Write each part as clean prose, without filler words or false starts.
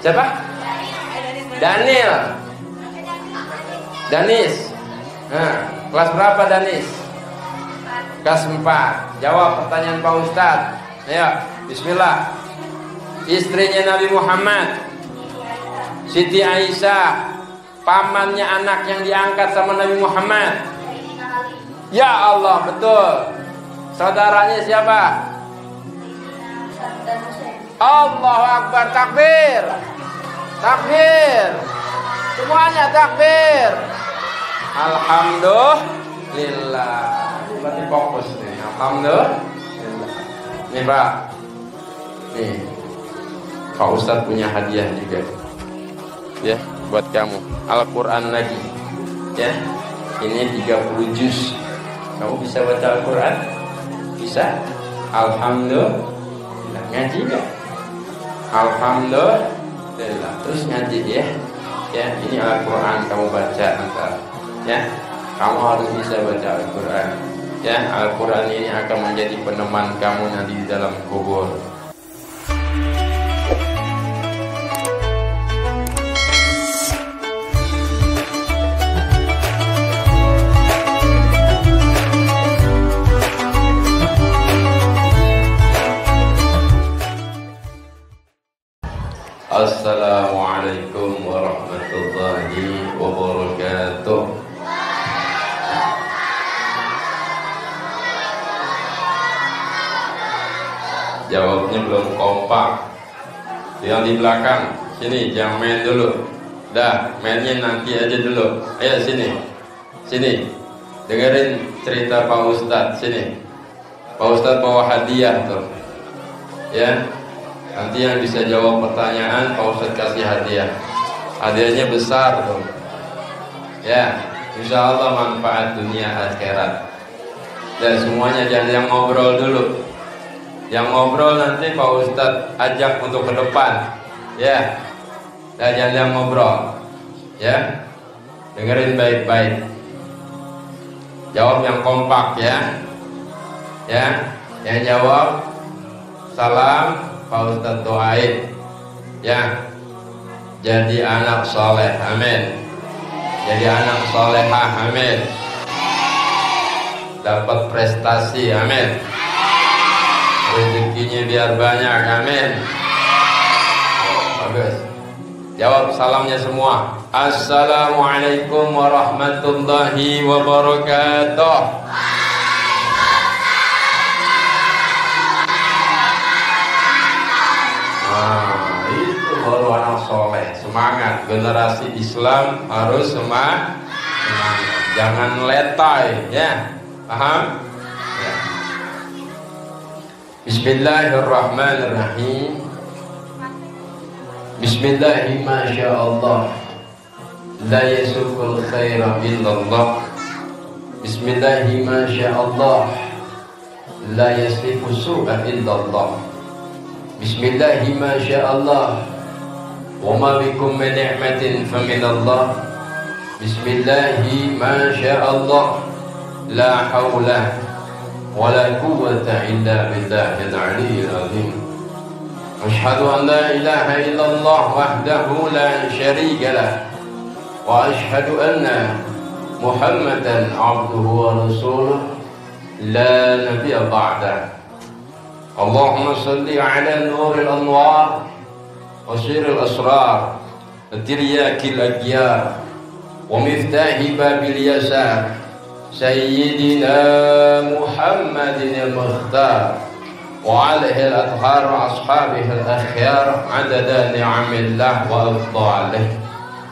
Siapa? Daniel. Danis. Nah, kelas berapa Danis? Kelas 4. Jawab pertanyaan Pak Ustadz. Ayo, bismillah. Istrinya Nabi Muhammad, Siti Aisyah, pamannya anak yang diangkat sama Nabi Muhammad. Ya Allah, betul. Saudaranya siapa? Allahu Akbar, takbir. Takbir. Semuanya takbir. Alhamdulillah. Berarti fokus nih. Alhamdulillah. Nih Pak. Nih. Pak Ustadz punya hadiah juga. Ya, buat kamu. Al-Qur'an lagi. Ya. Ini 30 juz. Kamu bisa baca Al-Qur'an? Bisa? Alhamdulillah. Ngaji enggak? Alhamdulillah. Terus ngaji ya. Ya, ini Al-Qur'an kamu baca ntar. Ya. Kamu harus bisa baca Al-Qur'an. Ya, Al-Qur'an ini akan menjadi peneman kamu nanti di dalam kubur. Assalamualaikum warahmatullahi wabarakatuh. Jawabnya belum kompak. Yang di belakang sini, jangan main dulu. Dah, mainnya nanti aja dulu. Ayo sini. Sini. Dengerin cerita Pak Ustadz. Sini. Pak Ustadz bawa hadiah tuh. Ya. Nanti yang bisa jawab pertanyaan Pak Ustadz kasih hadiah. Hadiahnya besar tuh. Ya, insya Allah manfaat dunia akhirat. Dan semuanya jangan yang ngobrol dulu. Yang ngobrol nanti Pak Ustadz ajak untuk ke depan. Ya. Dan jangan yang ngobrol. Ya. Dengerin baik-baik. Jawab yang kompak ya. Ya. Yang jawab salam Pak Ustadz doain ya, jadi anak soleh, amin. Jadi anak solehah, amin. Dapat prestasi, amin. Rezekinya biar banyak, amin. Bagus. Jawab salamnya semua. Assalamualaikum warahmatullahi wabarakatuh. Itu baru anak soleh. Semangat. Generasi Islam harus semangat. Jangan letai ya. Paham? Ya. Bismillahirrahmanirrahim. Bismillahi masyaallah. La yasukul khaira illallah. Bismillahi masyaallah. La yasrifu su'a illallah. Bismillahi masyaallah. Wa ma bikum min ni'matin faminallah. Bismillahi masyaallah. La hawla wa la quwwata illa billahil aliyyil azim. Asyhadu an la ilaha illallah wahdahu la syarika lah. Wa asyhadu anna Muhammadan abduhu wa rasuluh la nabiyya ba'dah. Allahumma salli ala nuril anwar wa siril asrar wa tiryakil agyar wa miftahi babil yasar Sayyidina Muhammadin al-Mukhtar wa alihi al-athhar wa ashabihi al-akhyar adada ni'amillah wa afdalih.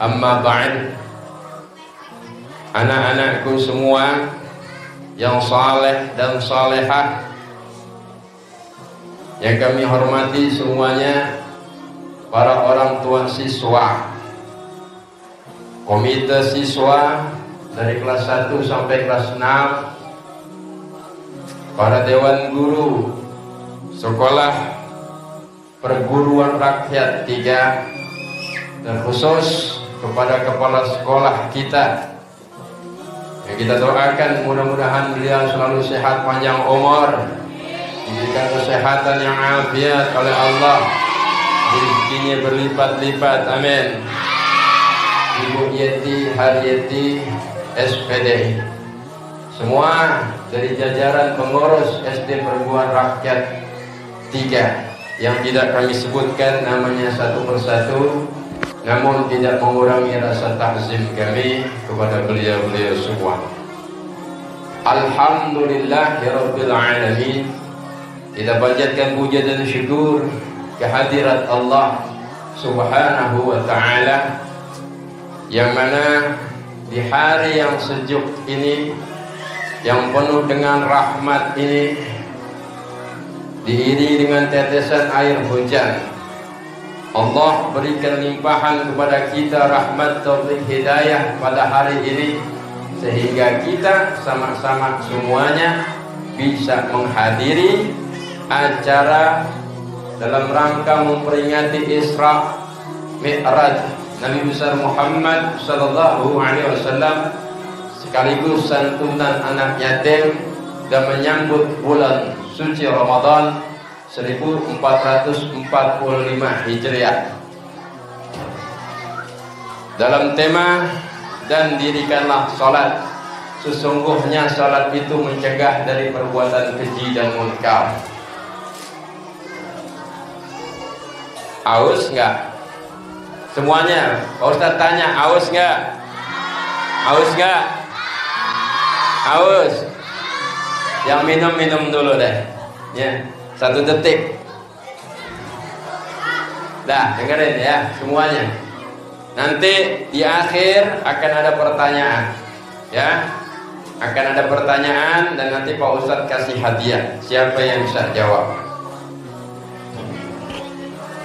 Amma ba'd. Anak-anakku semua yang saleh dan salehah yang kami hormati semuanya, para orang tua siswa, komite siswa dari kelas 1 sampai kelas 6, para dewan guru sekolah perguruan rakyat 3, dan khusus kepada kepala sekolah kita, yang kita doakan mudah-mudahan beliau selalu sehat panjang umur, diberikan kesehatan yang afiat oleh Allah. rezekinya berlipat-lipat, amin. Ibu Yeti, Haryeti, SPD, semua dari jajaran pengurus SD Perguruan Rakyat 3 yang tidak kami sebutkan namanya satu persatu, namun tidak mengurangi rasa takzim kami kepada beliau-beliau semua. Alhamdulillahirabbil alamin. Kita panjatkan puja dan syukur kehadirat Allah Subhanahu wa taala, yang mana di hari yang sejuk ini, yang penuh dengan rahmat ini, diiringi dengan tetesan air hujan, Allah berikan limpahan kepada kita rahmat taufik hidayah pada hari ini, sehingga kita sama-sama semuanya bisa menghadiri acara dalam rangka memperingati Isra Mi'raj Nabi besar Muhammad sallallahu alaihi wasallam, sekaligus santunan anak yatim dan menyambut bulan suci Ramadan 1445 Hijriah. Dalam tema dan dirikanlah salat, sesungguhnya salat itu mencegah dari perbuatan keji dan munkar. Aus enggak? Semuanya, Pak Ustaz tanya, aus enggak? Aus enggak? Aus. Yang minum dulu deh. Ya, 1 detik. Dah, dengerin ya semuanya. Nanti di akhir akan ada pertanyaan. Ya. Akan ada pertanyaan dan nanti Pak Ustaz kasih hadiah. Siapa yang bisa jawab?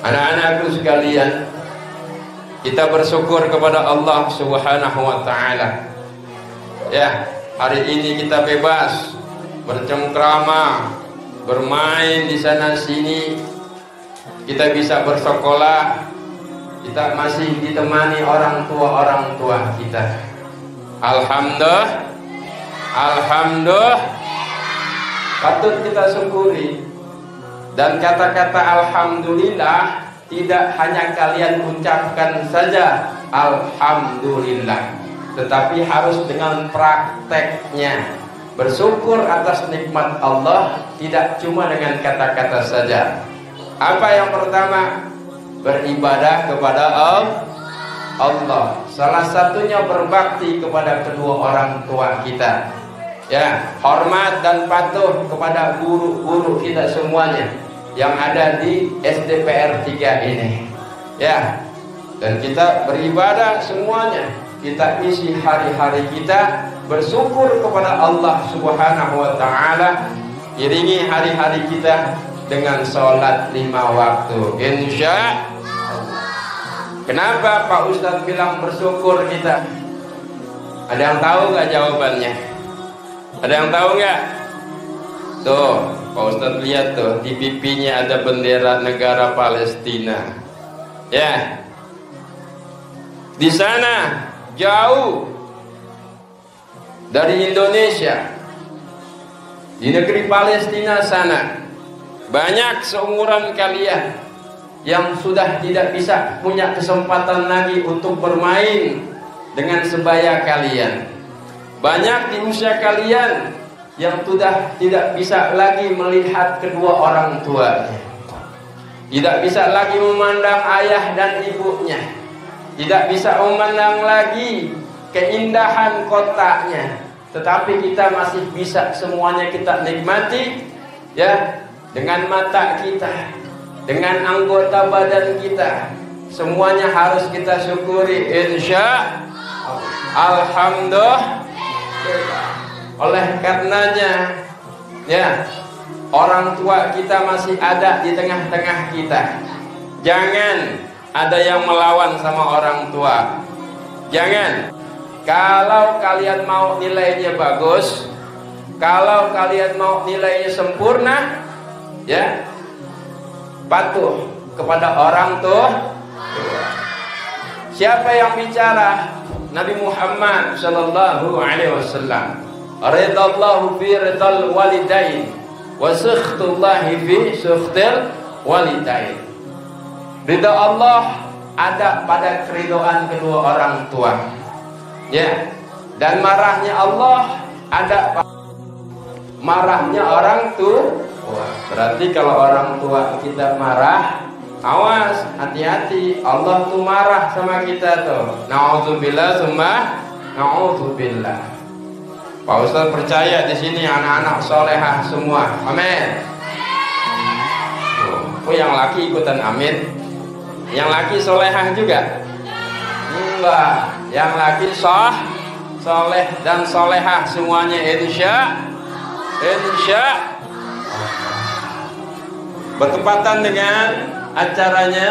Anak-anakku sekalian, kita bersyukur kepada Allah Subhanahu wa taala. Ya, hari ini kita bebas bercengkrama, bermain di sana sini. Kita bisa bersekolah. Kita masih ditemani orang tua kita. Alhamdulillah. Patut kita syukuri. Dan kata-kata alhamdulillah tidak hanya kalian ucapkan saja alhamdulillah, tetapi harus dengan prakteknya. Bersyukur atas nikmat Allah tidak cuma dengan kata-kata saja. Apa yang pertama? Beribadah kepada Allah. Salah satunya berbakti kepada kedua orang tua kita. Ya, hormat dan patuh kepada guru-guru kita semuanya yang ada di SDPR 3 ini. Ya. Dan kita beribadah semuanya. Kita isi hari-hari kita bersyukur kepada Allah Subhanahu wa taala. Iringi hari-hari kita dengan sholat 5 waktu. Insya Allah. Kenapa Pak Ustadz bilang bersyukur kita? Ada yang tahu nggak jawabannya? Ada yang tahu nggak? Tuh, Pak Ustadz lihat tuh, di pipinya ada bendera negara Palestina. Ya. Di sana jauh dari Indonesia, di negeri Palestina sana, banyak seumuran kalian yang sudah tidak bisa punya kesempatan lagi untuk bermain dengan sebaya kalian. Banyak di usia kalian yang sudah tidak bisa lagi melihat kedua orang tuanya, tidak bisa lagi memandang ayah dan ibunya, tidak bisa memandang lagi keindahan kotanya. Tetapi kita masih bisa semuanya kita nikmati, ya, dengan mata kita, dengan anggota badan kita. Semuanya harus kita syukuri, insya Allah. Alhamdulillah. Oleh karenanya, ya, orang tua kita masih ada di tengah-tengah kita. Jangan ada yang melawan sama orang tua. Jangan. Kalau kalian mau nilainya bagus, kalau kalian mau nilainya sempurna, ya, patuh kepada orang tua. Siapa yang bicara? Nabi Muhammad sallallahu alaihi wasallam. Ridallahu fi ridal walidain wa sukhtullahi fi sukhtil walidain. Ridha Allah ada pada keridhaan kedua orang tua. Ya. Dan marahnya Allah ada pada marahnya orang tua. Berarti kalau orang tua kita marah, awas, hati-hati, Allah tuh marah sama kita tuh. Na'udzubillah summa na'udzubillah. Pak Ustaz percaya di sini anak-anak solehah semua. Amin. Oh, yang laki ikutan amin. Yang laki solehah juga? Enggak. Yang laki soleh dan solehah semuanya insya. Bertepatan dengan acaranya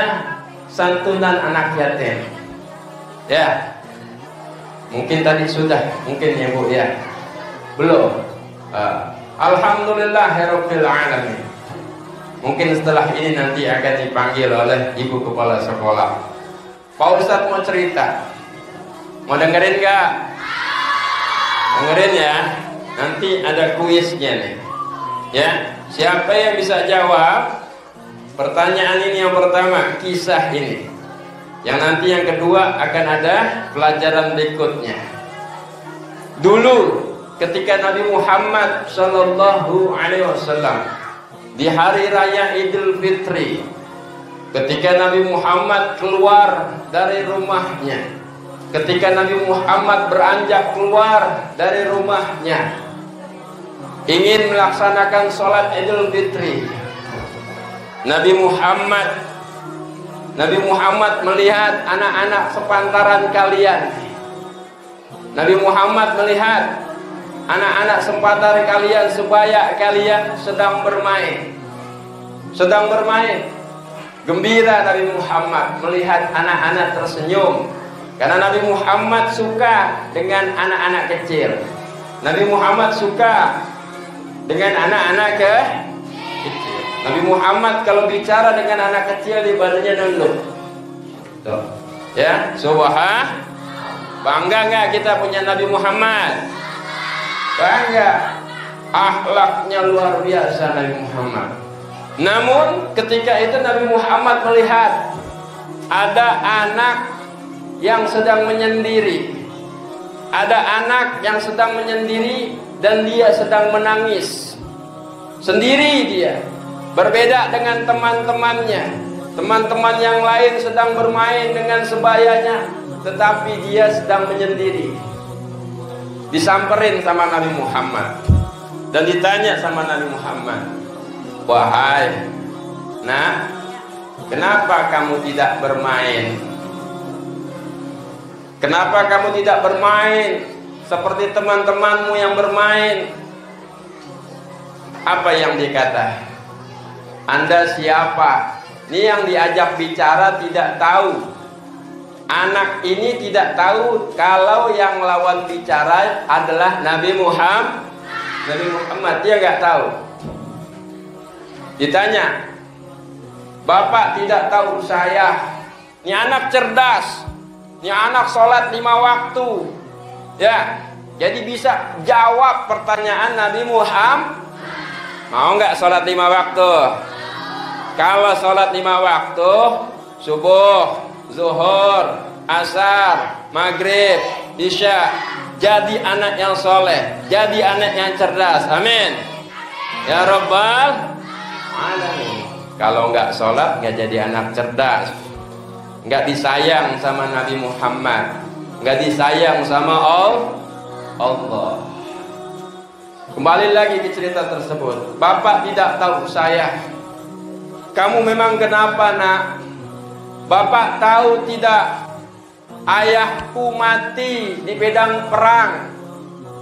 santunan anak yatim. Ya. Mungkin tadi sudah, mungkin ya Bu ya. Belum. Alhamdulillahirabbil alamin. Mungkin setelah ini nanti akan dipanggil oleh ibu kepala sekolah. Pak Ustadz mau cerita. Mau dengerin gak? Dengerin ya. Nanti ada kuisnya nih. Ya, siapa yang bisa jawab pertanyaan ini yang pertama, kisah ini. Yang nanti yang kedua akan ada pelajaran berikutnya. Dulu ketika Nabi Muhammad sallallahu alaihi wasallam di hari raya Idul Fitri, ketika Nabi Muhammad keluar dari rumahnya, ketika Nabi Muhammad beranjak keluar dari rumahnya, ingin melaksanakan sholat Idul Fitri, Nabi Muhammad melihat anak-anak sepantaran kalian. Nabi Muhammad melihat anak-anak sepantaran kalian, sebaya kalian sedang bermain. Gembira Nabi Muhammad melihat anak-anak tersenyum, karena Nabi Muhammad suka dengan anak-anak kecil. Nabi Muhammad suka dengan anak-anak kecil. Nabi Muhammad kalau bicara dengan anak kecil di badannya nunduk. Tuh. Ya, subhanallah. Bangga nggak kita punya Nabi Muhammad? Bangga. Akhlaknya luar biasa Nabi Muhammad. Namun ketika itu Nabi Muhammad melihat ada anak yang sedang menyendiri. Ada anak yang sedang menyendiri dan dia sedang menangis. Sendiri dia. Berbeda dengan teman-temannya. Teman-teman yang lain sedang bermain dengan sebayanya, tetapi dia sedang menyendiri. Disamperin sama Nabi Muhammad dan ditanya sama Nabi Muhammad, "Wahai nak, kenapa kamu tidak bermain? Kenapa kamu tidak bermain seperti teman-temanmu yang bermain?" Apa yang dikata? Anda siapa? Ini yang diajak bicara tidak tahu. Anak ini tidak tahu kalau yang lawan bicara adalah Nabi Muhammad. Dia nggak tahu. Ditanya, "Bapak tidak tahu saya?" Ini anak cerdas. Ini anak sholat 5 waktu. Ya, jadi bisa jawab pertanyaan Nabi Muhammad. Mau nggak sholat 5 waktu? Kalau sholat 5 waktu, subuh, zuhur, asar, maghrib, isya, jadi anak yang soleh, jadi anak yang cerdas. Amin. Ya Rabbal alamin. Kalau nggak sholat, nggak jadi anak cerdas, nggak disayang sama Nabi Muhammad, nggak disayang sama Allah. Kembali lagi ke cerita tersebut. Bapak tidak tahu saya. Kamu memang kenapa nak? Bapak tahu tidak? Ayahku mati di medan perang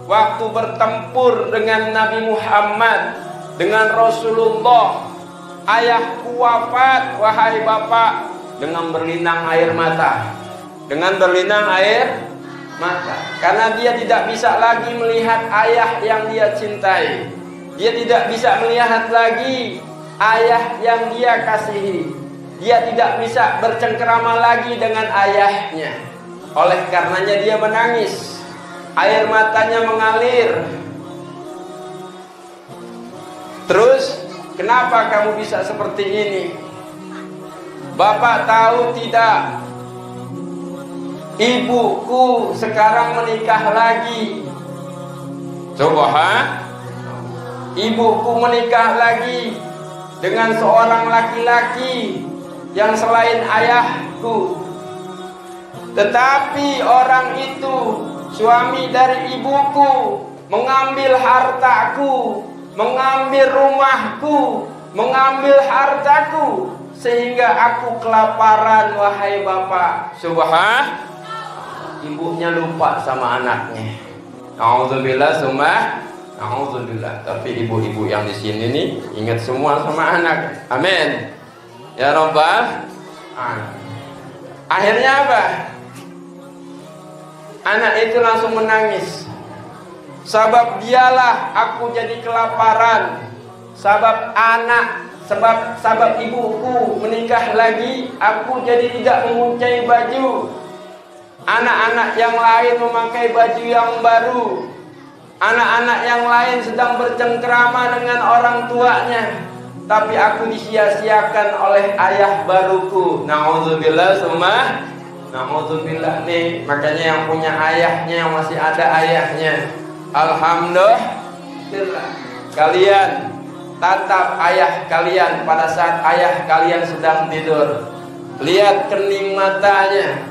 waktu bertempur dengan Nabi Muhammad, dengan Rasulullah. Ayahku wafat, wahai bapak, dengan berlinang air mata. Dengan berlinang air mata. Karena dia tidak bisa lagi melihat ayah yang dia cintai. Dia tidak bisa melihat lagi ayah yang dia kasihi. Dia tidak bisa bercengkerama lagi dengan ayahnya. Oleh karenanya dia menangis. Air matanya mengalir. Terus, kenapa kamu bisa seperti ini? Bapak tahu tidak? Ibuku sekarang menikah lagi. Coba, ibuku menikah lagi dengan seorang laki-laki yang selain ayahku. Tetapi orang itu, suami dari ibuku, mengambil hartaku, mengambil rumahku, mengambil hartaku, sehingga aku kelaparan, wahai Bapak. Subhan, ibunya lupa sama anaknya. Alhamdulillah, alhamdulillah. Tapi ibu-ibu yang di sini nih ingat semua sama anak. Amin. Ya Rabbal. Akhirnya apa? Anak itu langsung menangis. Sebab dialah aku jadi kelaparan. Sebab ibuku menikah lagi, aku jadi tidak mempunyai baju. Anak-anak yang lain memakai baju yang baru. Anak-anak yang lain sedang bercengkrama dengan orang tuanya, tapi aku disia-siakan oleh ayah baruku. Na'udzubillah, na'udzubillah nih. Makanya yang punya ayahnya, yang masih ada ayahnya, alhamdulillah. Kalian tatap ayah kalian pada saat ayah kalian sedang tidur. Lihat kening matanya,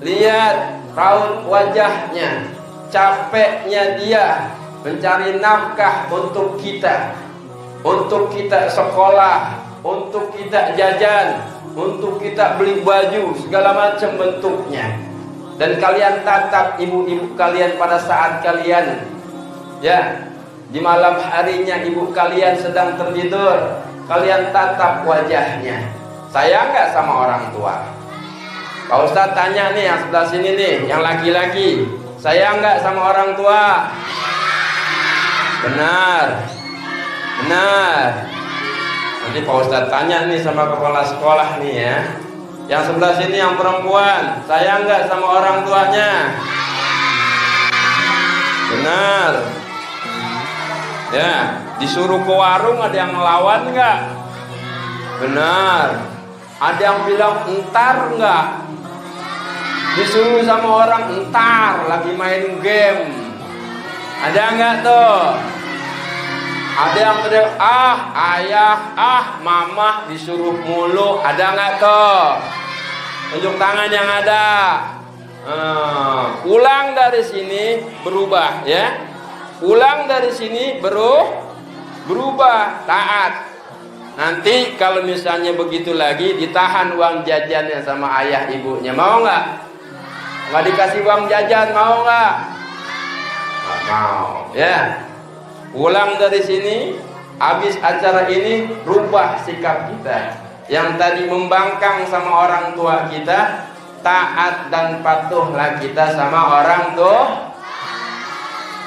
lihat raut wajahnya, capeknya dia mencari nafkah untuk kita sekolah, untuk kita jajan, untuk kita beli baju, segala macam bentuknya. Dan kalian tatap ibu-ibu kalian pada saat kalian, ya, di malam harinya ibu kalian sedang tertidur, kalian tatap wajahnya. Sayang nggak sama orang tua? Pak Ustadz tanya nih yang sebelah sini nih, yang laki-laki, sayang nggak sama orang tua? Benar, benar. Nanti Pak Ustadz tanya nih sama kepala sekolah nih ya. Yang sebelah sini yang perempuan, sayang nggak sama orang tuanya? Benar. Ya, disuruh ke warung ada yang ngelawan nggak? Benar. Ada yang bilang entar nggak? Disuruh sama orang entar lagi main game. Ada nggak tuh? Ada yang teriak ayah, mama disuruh mulu. Ada nggak tuh? Tunjuk tangan yang ada. Pulang dari sini berubah ya. Pulang dari sini berubah taat. Nanti kalau misalnya begitu lagi ditahan uang jajannya sama ayah ibunya, mau nggak? Nggak dikasih uang jajan, mau nggak? Nggak mau, ya. Pulang dari sini, habis acara ini, rubah sikap kita. Yang tadi membangkang sama orang tua kita, taat dan patuhlah kita sama orang tua.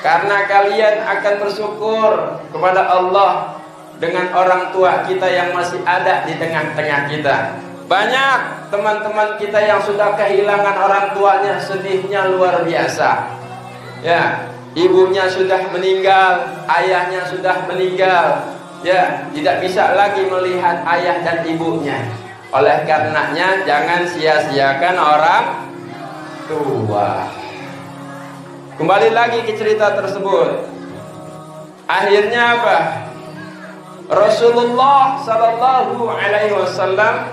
Karena kalian akan bersyukur kepada Allah dengan orang tua kita yang masih ada di tengah-tengah kita. Banyak teman-teman kita yang sudah kehilangan orang tuanya, sedihnya luar biasa. Ya, ibunya sudah meninggal, ayahnya sudah meninggal. Ya, tidak bisa lagi melihat ayah dan ibunya. Oleh karenanya jangan sia-siakan orang tua. Kembali lagi ke cerita tersebut. Akhirnya apa? Rasulullah Sallallahu Alaihi Wasallam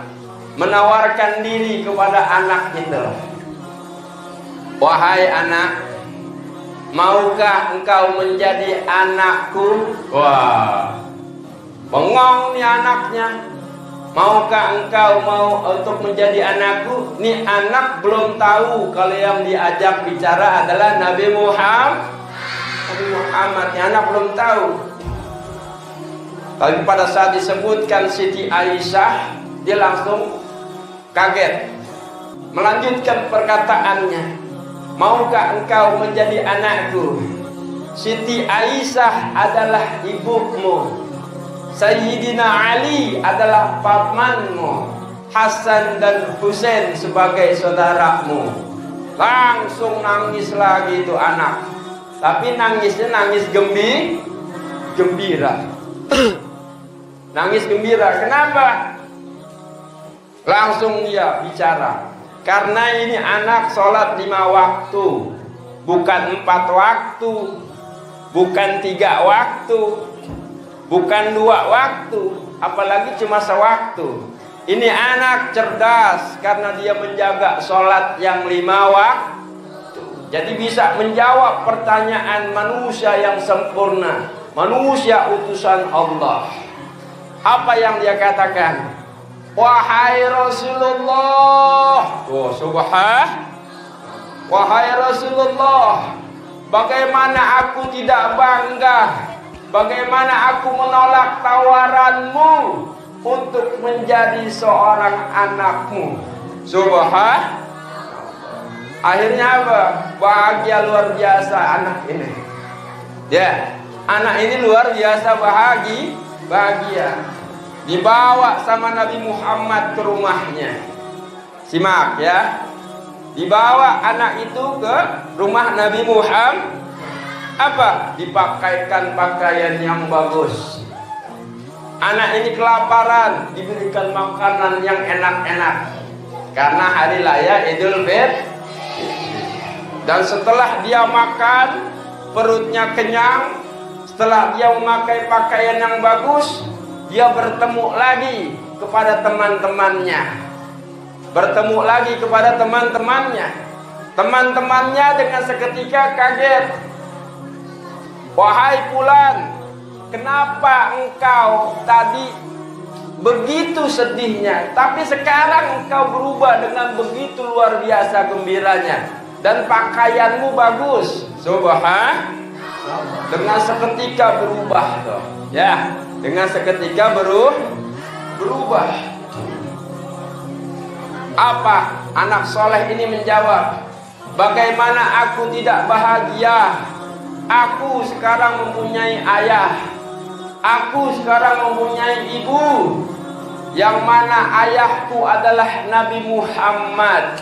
menawarkan diri kepada anak itu. Wahai anak, maukah engkau menjadi anakku? Wah, bengong nih anaknya. Maukah engkau mau untuk menjadi anakku? Nih anak belum tahu kalau yang diajak bicara adalah Nabi Muhammad. Nabi Muhammad, nih anak belum tahu. Tapi pada saat disebutkan Siti Aisyah, dia langsung kaget. Melanjutkan perkataannya, maukah engkau menjadi anakku? Siti Aisyah adalah ibumu, Sayyidina Ali adalah pamanmu, Hasan dan Husain sebagai saudaramu. Langsung nangis lagi itu anak. Tapi nangisnya nangis gembira. Nangis gembira. Kenapa? Langsung dia bicara. Karena ini anak sholat 5 waktu, bukan 4 waktu, bukan 3 waktu, bukan 2 waktu, apalagi cuma sewaktu. Ini anak cerdas karena dia menjaga sholat yang 5 waktu. Jadi bisa menjawab pertanyaan manusia yang sempurna, manusia utusan Allah. Apa yang dia katakan? Wahai Rasulullah, wahai Rasulullah, bagaimana aku tidak bangga, bagaimana aku menolak tawaranmu untuk menjadi seorang anakmu. Akhirnya apa? Bahagia luar biasa anak ini. Ya, anak ini luar biasa bahagia. Dibawa sama Nabi Muhammad ke rumahnya. Simak ya. Dibawa anak itu ke rumah Nabi Muhammad. Apa? Dipakaikan pakaian yang bagus. Anak ini kelaparan, diberikan makanan yang enak-enak. Karena hari raya Idul Fitri. Dan setelah dia makan, perutnya kenyang. Setelah dia memakai pakaian yang bagus, dia bertemu lagi kepada teman-temannya. Bertemu lagi kepada teman-temannya. Teman-temannya dengan seketika kaget. Wahai Fulan, kenapa engkau tadi begitu sedihnya, tapi sekarang engkau berubah dengan begitu luar biasa gembiranya, dan pakaianmu bagus. Dengan seketika berubah toh. Ya, dengan seketika berubah. Apa anak soleh ini menjawab? Bagaimana aku tidak bahagia? Aku sekarang mempunyai ayah, aku sekarang mempunyai ibu, yang mana ayahku adalah Nabi Muhammad,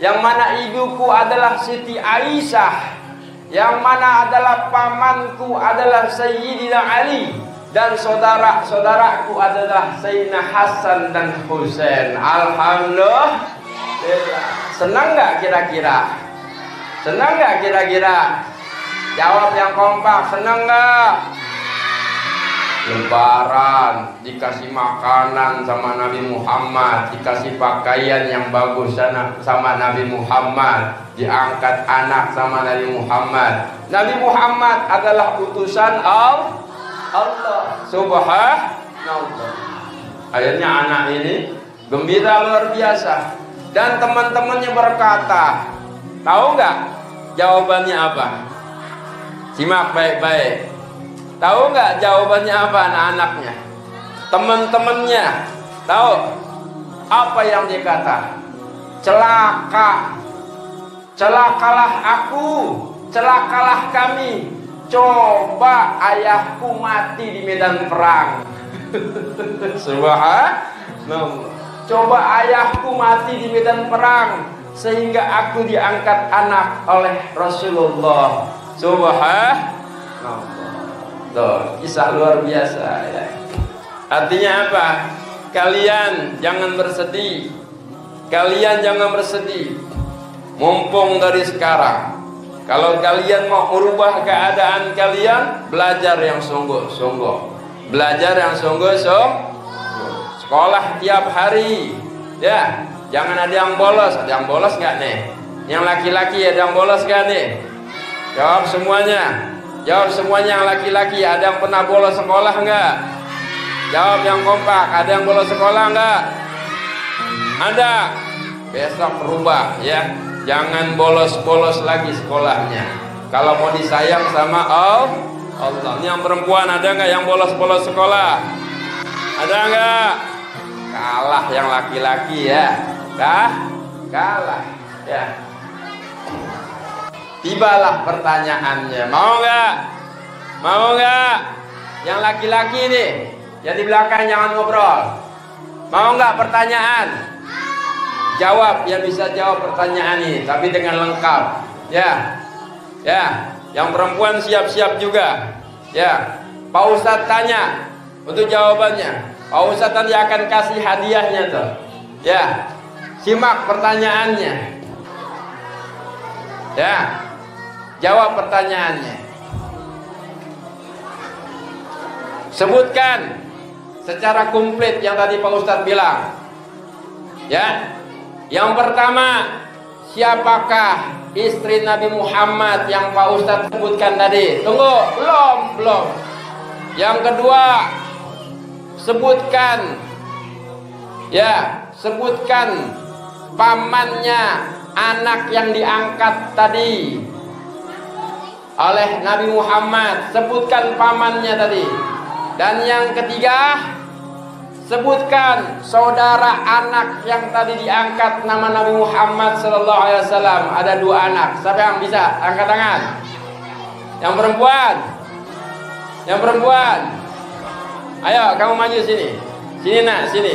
yang mana ibuku adalah Siti Aisyah, yang mana adalah pamanku adalah Sayyidina Ali, dan saudara-saudaraku adalah Sayyidina Hasan dan Husain. Alhamdulillah. Senang nggak kira-kira? Senang nggak kira-kira? Jawab yang kompak. Senang nggak? Lebaran, dikasih makanan sama Nabi Muhammad, dikasih pakaian yang bagus sama Nabi Muhammad, diangkat anak sama Nabi Muhammad. Nabi Muhammad adalah utusan Allah Subhanallah. Akhirnya anak ini gembira luar biasa. Dan teman-temannya berkata, tahu nggak jawabannya apa? Simak baik-baik. Tahu nggak jawabannya apa anak-anaknya? Teman-temannya tahu apa yang dia kata? Celaka, celakalah aku, celakalah kami. Coba ayahku mati di medan perang. Subhanallah. Coba ayahku mati di medan perang sehingga aku diangkat anak oleh Rasulullah. Subhanallah. Tuh, kisah luar biasa ya. Artinya apa? Kalian jangan bersedih. Kalian jangan bersedih. Mumpung dari sekarang. Kalau kalian mau merubah keadaan kalian, belajar yang sungguh-sungguh. Belajar yang sungguh-sungguh. Sekolah tiap hari. Ya, jangan ada yang bolos. Ada yang bolos nggak nih? Yang laki-laki ada yang bolos nggak nih? Jawab semuanya. Jawab semuanya yang laki-laki. Ada yang pernah bolos sekolah nggak? Jawab yang kompak. Ada yang bolos sekolah nggak? Ada. Besok berubah ya. Jangan bolos-bolos lagi sekolahnya. Kalau mau disayang sama Allah. Yang perempuan ada nggak yang bolos-bolos sekolah? Ada nggak? Kalah yang laki-laki ya. Kalah ya. Tibalah pertanyaannya. Mau nggak? Mau nggak? Yang laki-laki nih, yang di belakang jangan ngobrol. Mau nggak pertanyaan? Jawab yang bisa jawab pertanyaan ini, tapi dengan lengkap. Ya, ya. Yang perempuan siap-siap juga. Ya. Pak Ustadz tanya untuk jawabannya. Pak Ustadz nanti akan kasih hadiahnya tuh. Ya, simak pertanyaannya. Ya, jawab pertanyaannya. Sebutkan secara komplit yang tadi Pak Ustadz bilang. Ya, yang pertama, siapakah istri Nabi Muhammad yang Pak Ustadz sebutkan tadi? Tunggu, belum. Yang kedua, sebutkan pamannya anak yang diangkat tadi oleh Nabi Muhammad. Sebutkan pamannya tadi. Dan yang ketiga, sebutkan saudara anak yang tadi diangkat nama Nabi Muhammad sallallahu alaihi wasallam. Ada 2 anak. Siapa yang bisa angkat tangan? Yang perempuan. Yang perempuan. Ayo, kamu maju sini. Sini nak, sini.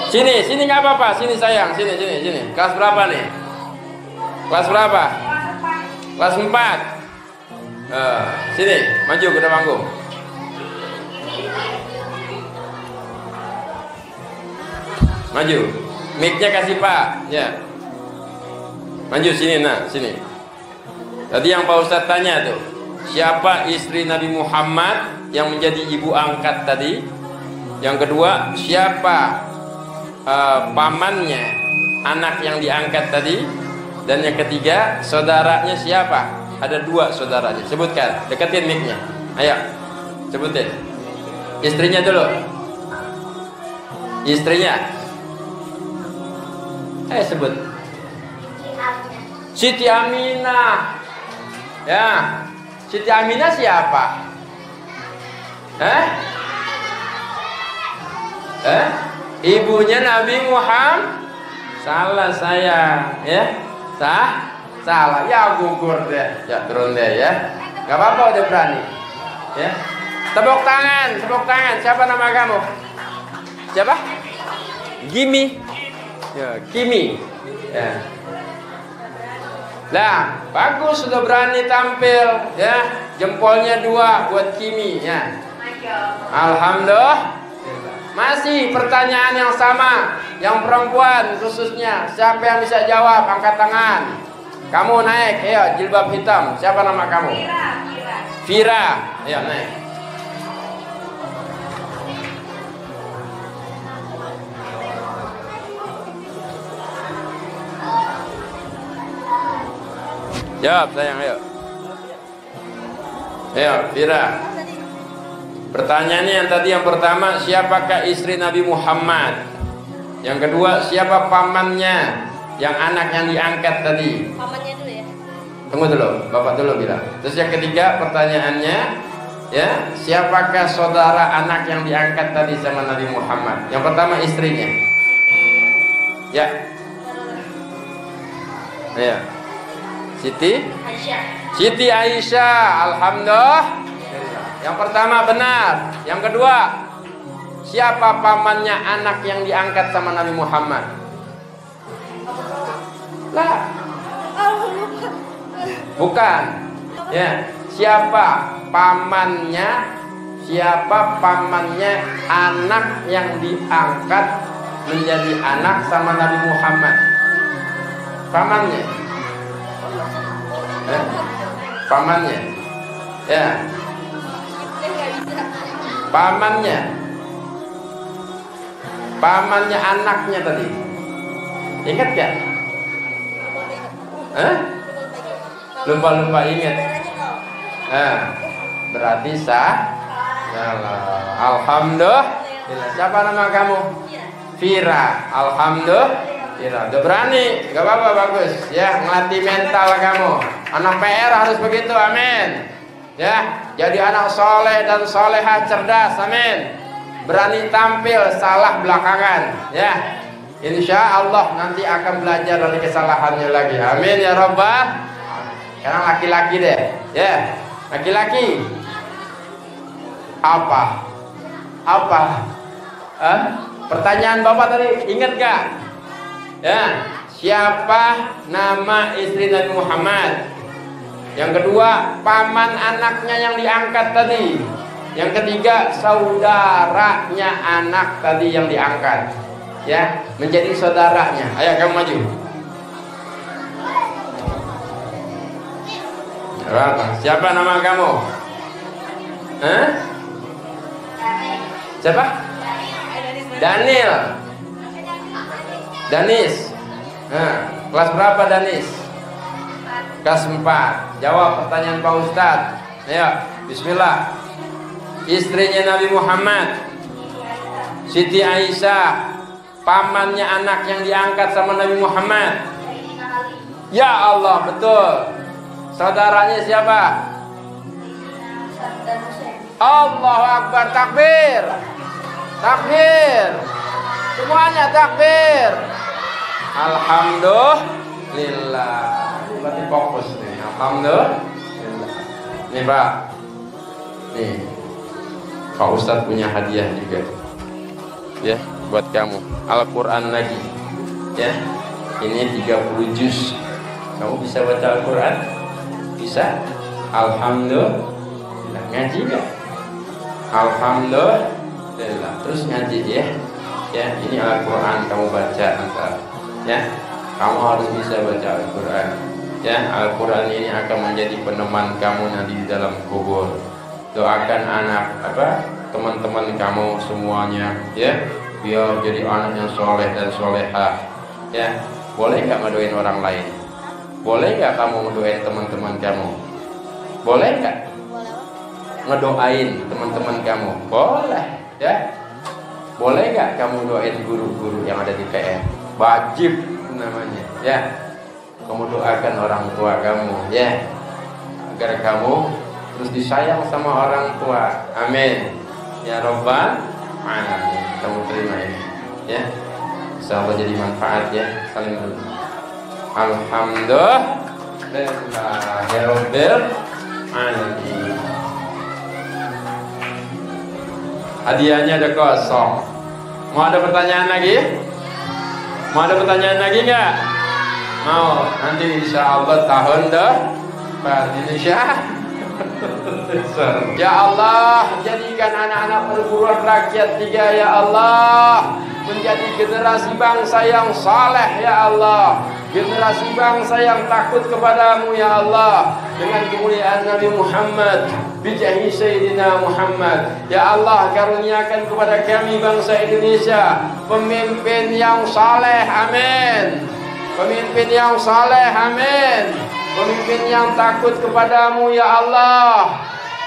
Sini nggak apa-apa. Sini sayang, sini. Kelas berapa nih? Kelas berapa? Kelas 4. Sini, maju ke depan panggung. Maju. Mic-nya kasih Pak. Ya. Maju sini nak, sini. Tadi yang Pak Ustadz tanya tuh, siapa istri Nabi Muhammad yang menjadi ibu angkat tadi? Yang kedua, siapa pamannya anak yang diangkat tadi? Dan yang ketiga, saudaranya siapa? Ada 2 saudaranya. Sebutkan, deketin mic-nya. Ayo, sebutin. Istrinya dulu. Istrinya. Ayo sebut. Siti Aminah. Ya, Siti Aminah siapa? Ibunya Nabi Muhammad. Salah saya, ya. Salah, ya gugur deh, ya turun deh ya. Gak apa-apa, udah berani. Ya, tepuk tangan. Siapa nama kamu? Siapa? Gimi. Ya, Kimi. Ya. Nah, bagus, sudah berani tampil. Ya, jempolnya 2 buat Kimi. Ya. Alhamdulillah. Masih pertanyaan yang sama, yang perempuan khususnya. Siapa yang bisa jawab? Angkat tangan. Kamu naik, ayo, jilbab hitam. Siapa nama kamu? Vira. Ayo naik. Jawab sayang, ayo. Ayo, Vira. Pertanyaannya yang tadi yang pertama, siapakah istri Nabi Muhammad? Yang kedua, siapa pamannya yang anak yang diangkat tadi? Pamannya dulu ya. Tunggu dulu, Bapak dulu bilang. Terus yang ketiga pertanyaannya, ya, siapakah saudara anak yang diangkat tadi sama Nabi Muhammad? Yang pertama istrinya. Ya. Ya. Siti Aisyah. Alhamdulillah. Yang pertama benar. Yang kedua, siapa pamannya anak yang diangkat sama Nabi Muhammad? Lah. Bukan. Ya, siapa pamannya anak yang diangkat menjadi anak sama Nabi Muhammad? Pamannya. Pamannya. Ya. Pamannya anaknya tadi. Ingat gak? Lupa ingat. Berarti sah. Alhamdulillah. Siapa nama kamu? Vira. Alhamdulillah. Udah berani. Gak apa-apa, bagus. Ya, ngelatih mental kamu. Anak PR harus begitu. Amin. Ya, jadi anak soleh dan solehah cerdas. Amin. Berani tampil, salah belakangan. Ya, insya Allah nanti akan belajar dari kesalahannya lagi. Amin ya Rabbah. Sekarang laki-laki deh. Ya, laki-laki. Apa? Pertanyaan Bapak tadi ingat gak? Ya, siapa nama istri Nabi Muhammad? Yang kedua, paman anaknya yang diangkat tadi. Yang ketiga, saudaranya anak tadi yang diangkat, ya, menjadi saudaranya. Ayo kamu maju. Siapa nama kamu? Hah? Siapa? Daniel. Danis. Nah, kelas berapa Danis? Kelas 4. Jawab pertanyaan Pak Ustadz. Ayo, bismillah. Istrinya Nabi Muhammad, Siti Aisyah, pamannya anak yang diangkat sama Nabi Muhammad. Ya Allah, betul. Saudaranya siapa? Allahu Akbar, takbir. Takbir. Semuanya takbir. Alhamdulillah. Berarti fokus nih. Alhamdulillah. Nih Pak. Nih. Pak Ustadz punya hadiah juga. Ya, buat kamu. Al-Qur'an lagi. Ya. Ini 30 juz. Kamu bisa baca Al-Qur'an? Bisa? Alhamdulillah. Ngaji gak? Alhamdulillah. Terus ngaji ya. Ya, ini Al-Qur'an kamu baca ntar. Ya. Kamu harus bisa baca Al-Qur'an. Ya, Al-Qur'an ini akan menjadi peneman kamu nanti di dalam kubur. Doakan teman-teman kamu semuanya, ya, biar jadi anak yang soleh dan solehah. Ya, boleh nggak ngedoain orang lain? Boleh nggak kamu ngedoain teman-teman kamu? Boleh nggak ngedoain teman-teman kamu? Boleh, ya. Boleh nggak kamu doain guru-guru yang ada di PR? Wajib namanya, ya. Kamu doakan orang tua kamu, ya, agar kamu terus disayang sama orang tua. Amin ya Rabbal alamin. Kamu terima ini, ya. Insyaallah jadi manfaat, ya. Saling dulu. Alhamdulillah ya Rabbil alamin. Hadiahnya ada kosong. Mau ada pertanyaan lagi? Mau ada pertanyaan lagi nggak? Mau? Nanti insyaallah tahun depan Indonesia. Ya Allah, jadikan anak-anak perguruan rakyat 3, ya Allah, menjadi generasi bangsa yang saleh, ya Allah, generasi bangsa yang takut kepadamu, ya Allah, dengan kemuliaan Nabi Muhammad, bijahi Sayyidina Muhammad. Ya Allah, karuniakan kepada kami bangsa Indonesia pemimpin yang saleh, amin. Pemimpin yang saleh, amin. Pemimpin yang takut kepadamu, ya Allah.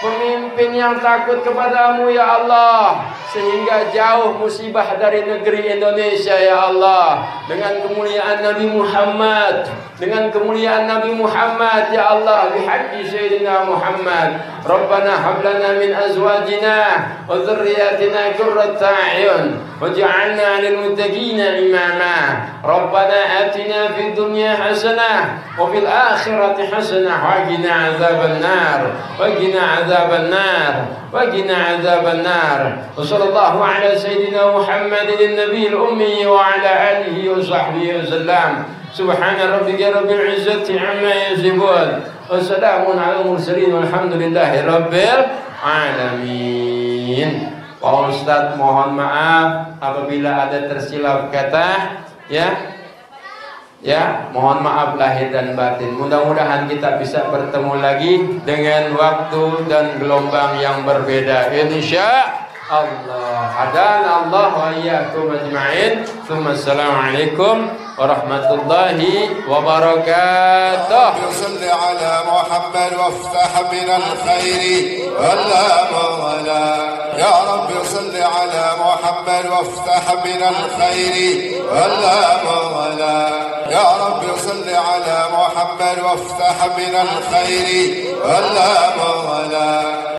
Pemimpin yang takut kepadamu, ya Allah, sehingga jauh musibah dari negeri Indonesia, ya Allah. Dengan kemuliaan Nabi Muhammad, dengan kemuliaan Nabi Muhammad, ya Allah, bihaqqi Sayyidina Muhammad. Rabbana hab lana min azwajina wa dhurriyyatina qurrata a'yun waj'alna lil muttaqina imama. Rabbana atina fid dunya hasanah wa fil akhirati hasanah wa qina adzaban nar wa qina adzaban nar wa qina adzaban nar. Wa sallallahu ala sayyidina Muhammadin nabiyil ummi wa ala alihi wa sahbihi wasallam. Subhana rabbika rabbil izzati amma yasifun wa salamun ala mursalin walhamdulillahi rabbil alamin. Pak Ustadz mohon maaf apabila ada tersilap kata, ya. Ya, mohon maaf lahir dan batin. Mudah-mudahan kita bisa bertemu lagi dengan waktu dan gelombang yang berbeda, insya Allah. Hadana Allah wa iyyakum ajma'in. Assalamualaikum warahmatullahi wabarakatuh. Salli ala Muhammad waftah min al-khairi wal-amala. Ya Rabbi salli ala Muhammad waftah min al-khairi wal-amala. Ya Rabbi salli ala Muhammad waftah min al-khairi wal-amala.